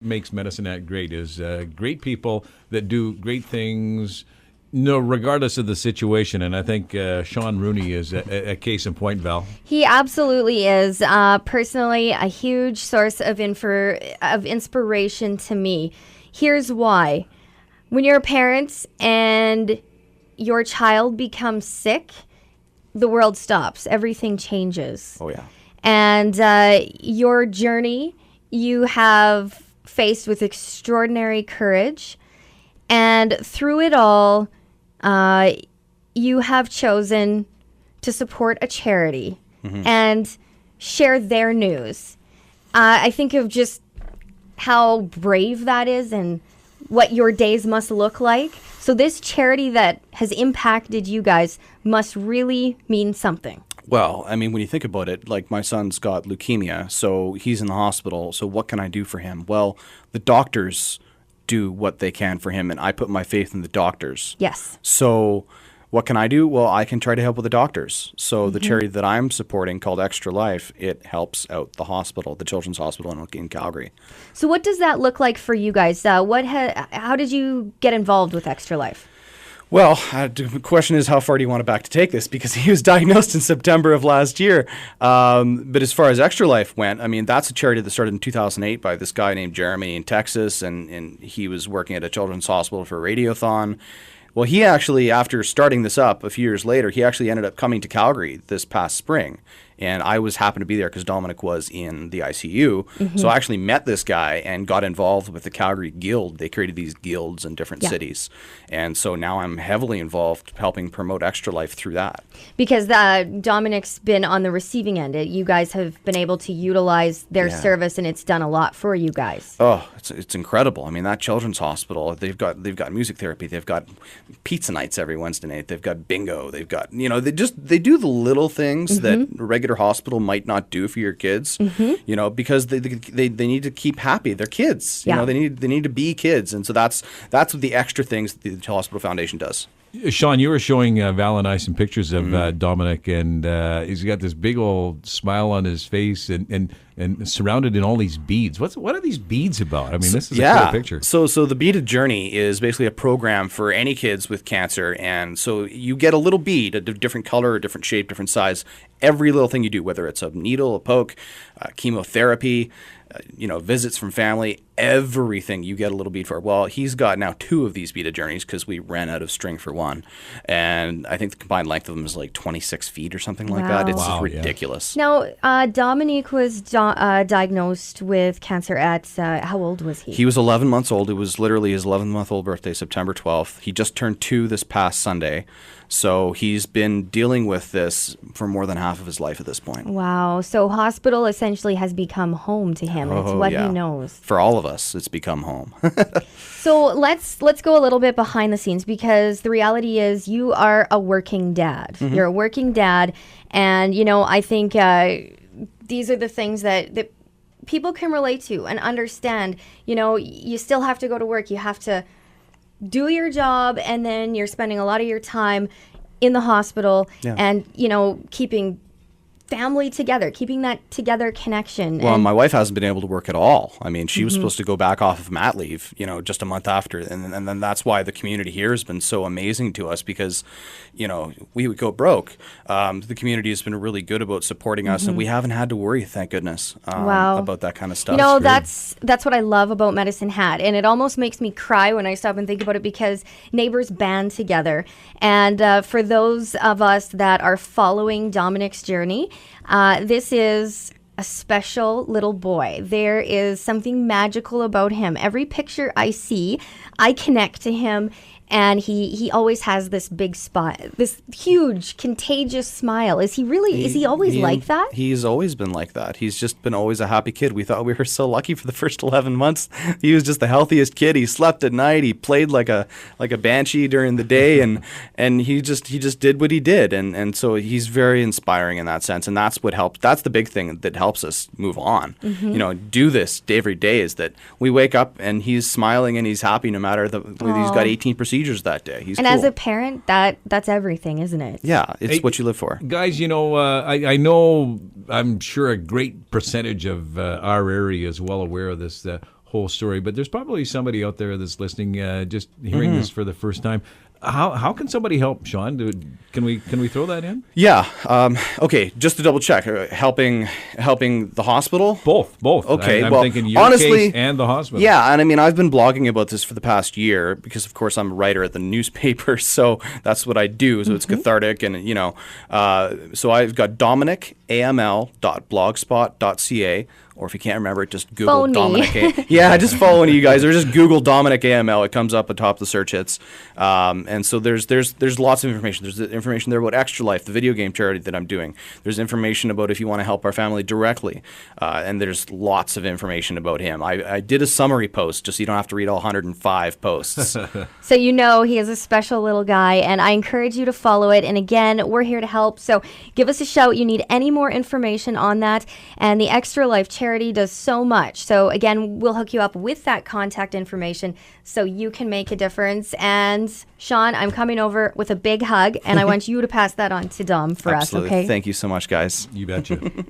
makes Medicine Hat great is great people that do great things, no, regardless of the situation. And I think Sean Rooney is a case in point, Val. He absolutely is. Personally, a huge source of inspiration to me. Here's why. When you're a parent and your child becomes sick, the world stops. Everything changes. Oh, yeah. And your journey, you have faced with extraordinary courage. And through it all, you have chosen to support a charity and share their news. I think of just how brave that is and what your days must look like. So this charity that has impacted you guys must really mean something. Well, I mean, when you think about it, like my son's got leukemia, so he's in the hospital. So what can I do for him? Well, the doctors do what they can for him, and I put my faith in the doctors. Yes. So what can I do? Well, I can try to help with the doctors. So the charity that I'm supporting called Extra Life, it helps out the hospital, the Children's Hospital in Calgary. So what does that look like for you guys? How did you get involved with Extra Life? Well, the question is, how far do you want to back to take this? Because he was diagnosed in September of last year. But as far as Extra Life went, I mean, that's a charity that started in 2008 by this guy named Jeremy in Texas, and he was working at a children's hospital for a radiothon. Well, he actually, after starting this up a few years later, he actually ended up coming to Calgary this past spring. And I happened to be there because Dominic was in the ICU. So I actually met this guy and got involved with the Calgary Guild. They created these guilds in different cities. And so now I'm heavily involved helping promote Extra Life through that. Because Dominic's been on the receiving end. You guys have been able to utilize their service, and it's done a lot for you guys. Oh, it's incredible. I mean, that children's hospital, they've got music therapy. They've got pizza nights every Wednesday night. They've got bingo. They've got, they do the little things that regular hospital might not do for your kids, because they need to keep happy. They're kids. You know, they need to be kids, and so that's what the extra things that the Hospital Foundation does. Sean, you were showing Val and I some pictures of Dominic, and he's got this big old smile on his face, and surrounded in all these beads. What are these beads about? I mean, this is a cool picture. So the Beaded Journey is basically a program for any kids with cancer, and so you get a little bead, a different color, a different shape, different size. Every little thing you do, whether it's a needle, a poke, chemotherapy, visits from family, everything you get a little bead for. Well, he's got now 2 of these beaded journeys because we ran out of string for one. And I think the combined length of them is like 26 feet or something like that. It's ridiculous. Now, Dominic was diagnosed with cancer at, how old was he? He was 11 months old. It was literally his 11-month-old birthday, September 12th. He just turned 2 this past Sunday. So he's been dealing with this for more than half of his life at this point. Wow. So hospital essentially has become home to him. It's what he knows. For all of us, it's become home. So let's go a little bit behind the scenes, because the reality is you are a working dad. You're a working dad. And, I think these are the things that people can relate to and understand. You still have to go to work. You have to do your job, and then you're spending a lot of your time in the hospital and, keeping family together, keeping that together connection. Well, my wife hasn't been able to work at all. I mean, she was supposed to go back off of mat leave, just a month after. And then that's why the community here has been so amazing to us, because, we would go broke. The community has been really good about supporting us, and we haven't had to worry, thank goodness, about that kind of stuff. That's what I love about Medicine Hat. And it almost makes me cry when I stop and think about it, because neighbors band together. And for those of us that are following Dominic's journey, this is a special little boy. There is something magical about him. Every picture I see, I connect to him. And he always has this big spot, this huge, contagious smile. Is he always like that? He's always been like that. He's just been always a happy kid. We thought we were so lucky for the first 11 months. He was just the healthiest kid. He slept at night. He played like a banshee during the day, and he just did what he did. And so he's very inspiring in that sense. And that's what helps. That's the big thing that helps us move on. Do this every day, is that we wake up and he's smiling and he's happy no matter whether he's got 18 procedures that day. He's cool. As a parent, that's everything, isn't it? Yeah, it's what you live for. Guys, I know, I'm sure a great percentage of our area is well aware of this whole story, but there's probably somebody out there that's listening, just hearing this for the first time. How can somebody help, Sean? Can we throw that in? Yeah. Okay. Just to double check, helping the hospital. Both. Okay. I'm well, thinking your honestly, case and the hospital. Yeah, and I mean, I've been blogging about this for the past year because, of course, I'm a writer at the newspaper, so that's what I do. So it's cathartic, and so I've got DominicAML.blogspot.ca. Or if you can't remember it, just Google Phone me. Dominic. Yeah, just follow one of you guys, or just Google Dominic AML. It comes up atop the search hits. And so there's lots of information. There's information there about Extra Life, the video game charity that I'm doing. There's information about if you want to help our family directly, and there's lots of information about him. I did a summary post just so you don't have to read all 105 posts. So you know he is a special little guy, and I encourage you to follow it. And again, we're here to help. So give us a shout. You need any more information on that, and the Extra Life charity does so much. So again, we'll hook you up with that contact information so you can make a difference. And Sean, I'm coming over with a big hug, and I want you to pass that on to Dom for Absolutely. us, okay? Thank you so much, guys. You betcha.